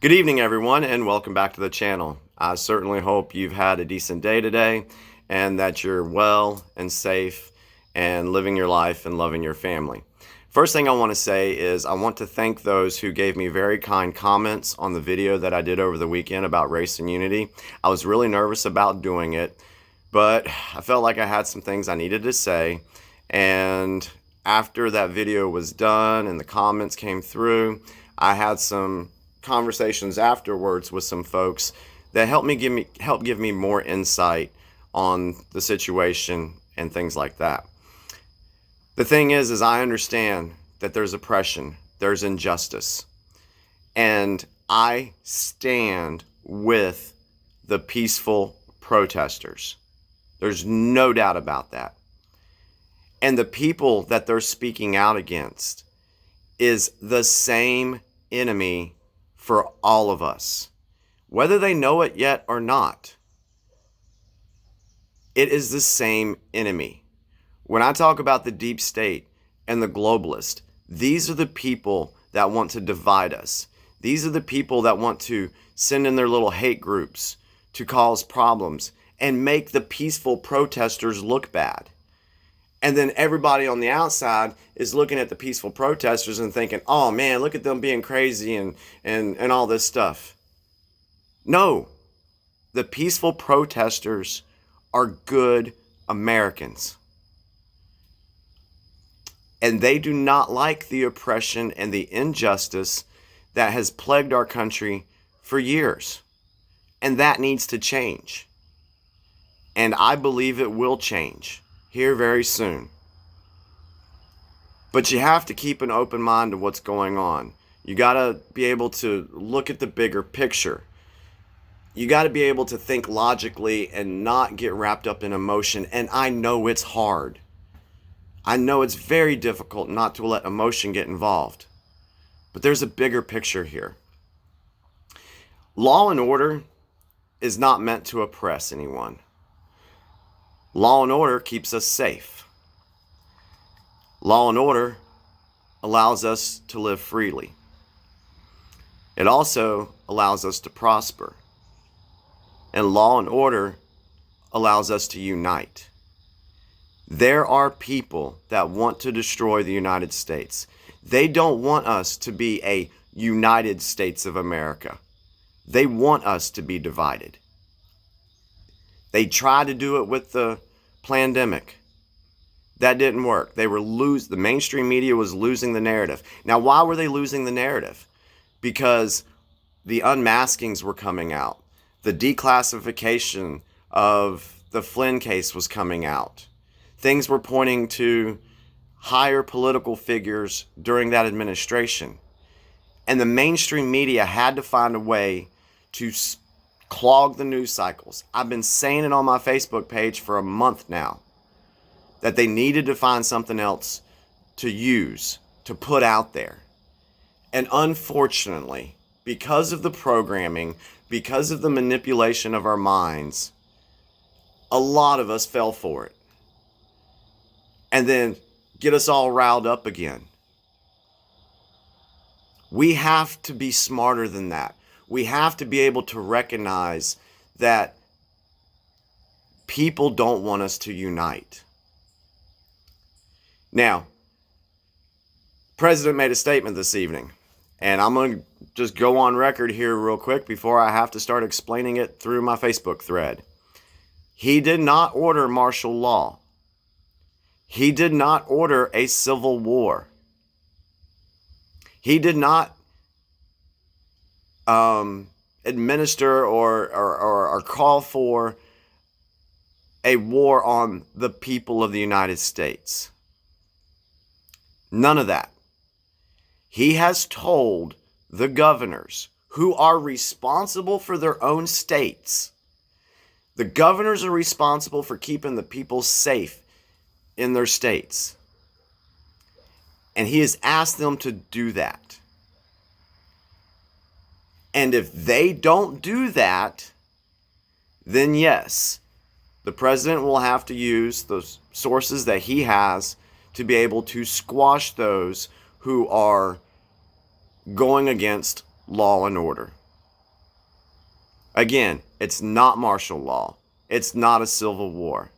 Good evening, everyone, and welcome back to the channel. I certainly hope you've had a decent day today and that you're well and safe and living your life and loving your family. First thing I want to say is I want to thank those who gave me very kind comments on the video that I did over the weekend about race and unity. I was really nervous about doing it, but I felt like I had some things I needed to say, and after that video was done and the comments came through, I had some conversations afterwards with some folks that helped give me more insight on the situation and things like that. The thing is I understand that there's oppression, there's injustice, and I stand with the peaceful protesters. There's no doubt about that. And the people that they're speaking out against is the same enemy for all of us, whether they know it yet or not. It is the same enemy. When I talk about the deep state and the globalist, these are the people that want to divide us. These are the people that want to send in their little hate groups to cause problems and make the peaceful protesters look bad. And then everybody on the outside is looking at the peaceful protesters and thinking, oh man, look at them being crazy and all this stuff. No, the peaceful protesters are good Americans. And they do not like the oppression and the injustice that has plagued our country for years. And that needs to change. And I believe it will change here very soon. But you have to keep an open mind to what's going on. You got to be able to look at the bigger picture. You got to be able to think logically and not get wrapped up in emotion. And I know it's hard. I know it's very difficult not to let emotion get involved. But there's a bigger picture here. Law and order is not meant to oppress anyone. Law and order keeps us safe. Law and order allows us to live freely. It also allows us to prosper. And law and order allows us to unite. There are people that want to destroy the United States. They don't want us to be a United States of America. They want us to be divided. They tried to do it with the pandemic. That didn't work. The mainstream media was losing the narrative. Now, why were they losing the narrative? Because the unmaskings were coming out. The declassification of the Flynn case was coming out. Things were pointing to higher political figures during that administration. And the mainstream media had to find a way to clog the news cycles. I've been saying it on my Facebook page for a month now, that they needed to find something else to use, to put out there. And unfortunately, because of the programming, because of the manipulation of our minds, a lot of us fell for it. And then get us all riled up again. We have to be smarter than that. We have to be able to recognize that people don't want us to unite. Now, President made a statement this evening, and I'm going to just go on record here real quick before I have to start explaining it through my Facebook thread. He did not order martial law. He did not order a civil war. He did not administer or call for a war on the people of the United States. None of that. He has told the governors who are responsible for their own states. The governors are responsible for keeping the people safe in their states. And he has asked them to do that. And if they don't do that, then yes, the president will have to use those sources that he has to be able to squash those who are going against law and order. Again, it's not martial law. It's not a civil war.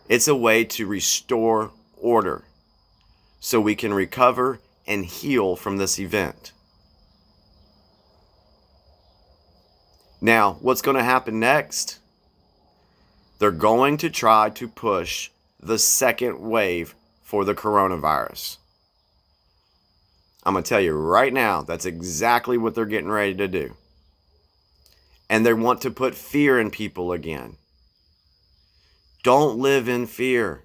It's a way to restore order so we can recover and heal from this event. Now, what's going to happen next? They're going to try to push the second wave for the coronavirus. I'm going to tell you right now, that's exactly what they're getting ready to do. And they want to put fear in people again. Don't live in fear.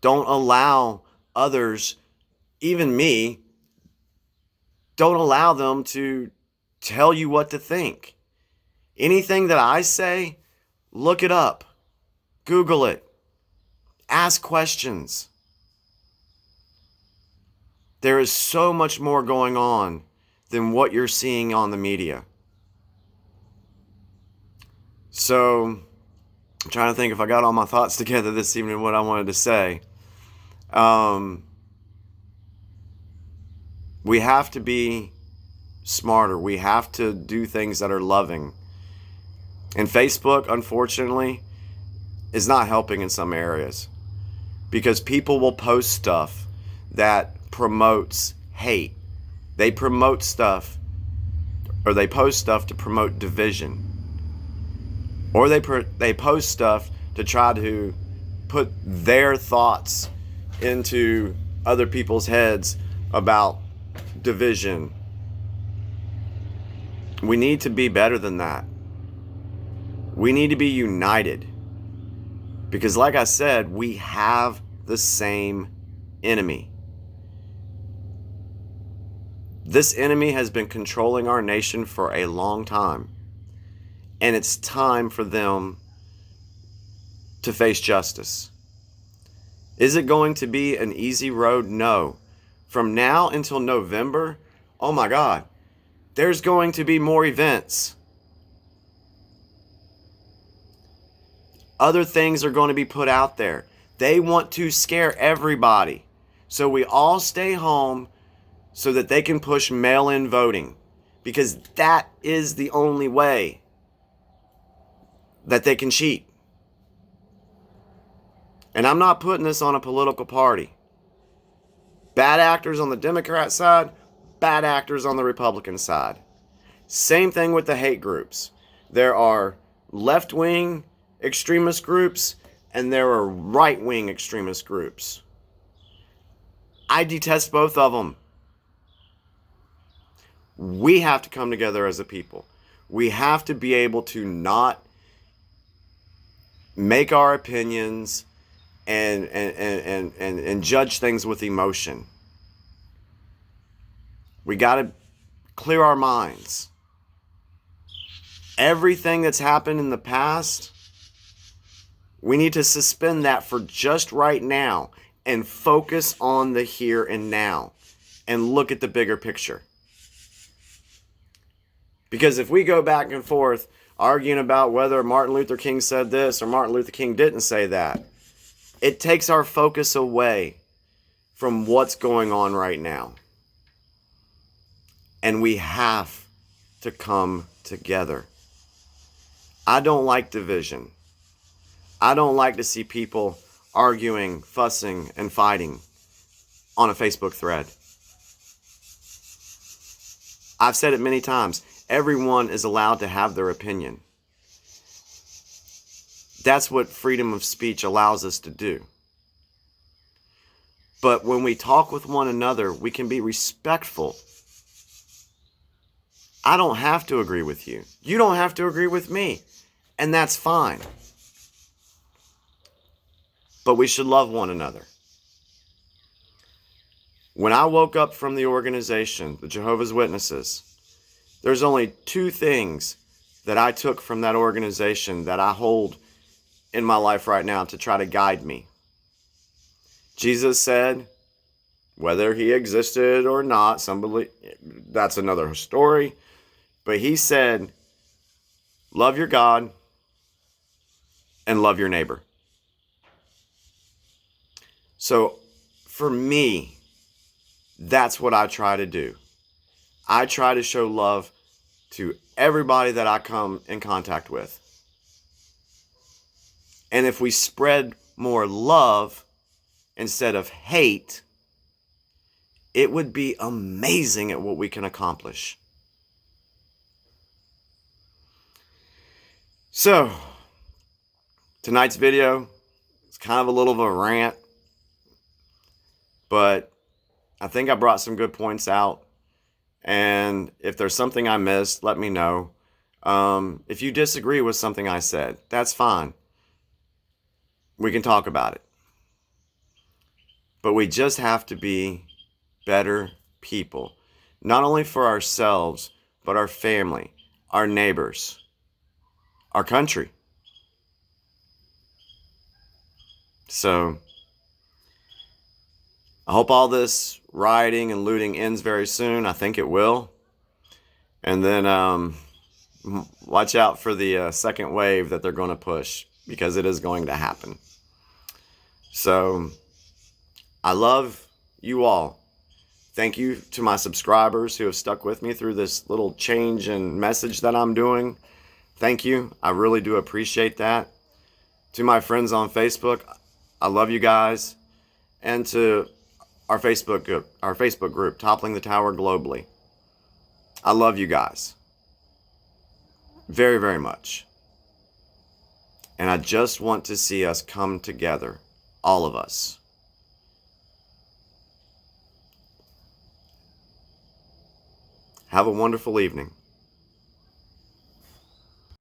Don't allow others, even me, don't allow them to tell you what to think. Anything that I say, look it up. Google it. Ask questions. There is so much more going on than what you're seeing on the media. So, I'm trying to think if I got all my thoughts together this evening, what I wanted to say. We have to be smarter. We have to do things that are loving. And Facebook, unfortunately, is not helping in some areas because people will post stuff that promotes hate. They promote stuff, or they post stuff to promote division. Or they post stuff to try to put their thoughts into other people's heads about division. We need to be better than that. We need to be united. Because like I said, we have the same enemy. This enemy has been controlling our nation for a long time. And it's time for them to face justice. Is it going to be an easy road? No. From now until November, oh my God, there's going to be more events. Other things are going to be put out there. They want to scare everybody. So we all stay home so that they can push mail-in voting. Because that is the only way that they can cheat. And I'm not putting this on a political party. Bad actors on the Democrat side, bad actors on the Republican side. Same thing with the hate groups. There are left-wing extremist groups and there are right-wing extremist groups. I detest both of them. We have to come together as a people. We have to be able to not make our opinions and judge things with emotion. We got to clear our minds. Everything that's happened in the past, we need to suspend that for just right now and focus on the here and now and look at the bigger picture. Because if we go back and forth arguing about whether Martin Luther King said this or Martin Luther King didn't say that, it takes our focus away from what's going on right now. And we have to come together. I don't like division. I don't like to see people arguing, fussing, and fighting on a Facebook thread. I've said it many times. Everyone is allowed to have their opinion. That's what freedom of speech allows us to do. But when we talk with one another, we can be respectful. I don't have to agree with you. You don't have to agree with me. And that's fine. But we should love one another. When I woke up from the organization, the Jehovah's Witnesses, there's only two things that I took from that organization that I hold in my life right now to try to guide me. Jesus said, whether he existed or not, that's another story. But he said, love your God and love your neighbor. So for me, that's what I try to do. I try to show love to everybody that I come in contact with. And if we spread more love instead of hate, it would be amazing at what we can accomplish. So, tonight's video is kind of a little of a rant, but I think I brought some good points out. And if there's something I missed, let me know. If you disagree with something I said, that's fine. We can talk about it. But we just have to be better people. Not only for ourselves, but our family, our neighbors, our country. So, I hope all this rioting and looting ends very soon. I think it will. And then watch out for the second wave that they're going to push, because it is going to happen. So, I love you all. Thank you to my subscribers who have stuck with me through this little change in message that I'm doing. Thank you. I really do appreciate that. To my friends on Facebook, I love you guys. And to our Facebook group, Toppling the Tower Globally, I love you guys very, very much. And I just want to see us come together, all of us. Have a wonderful evening.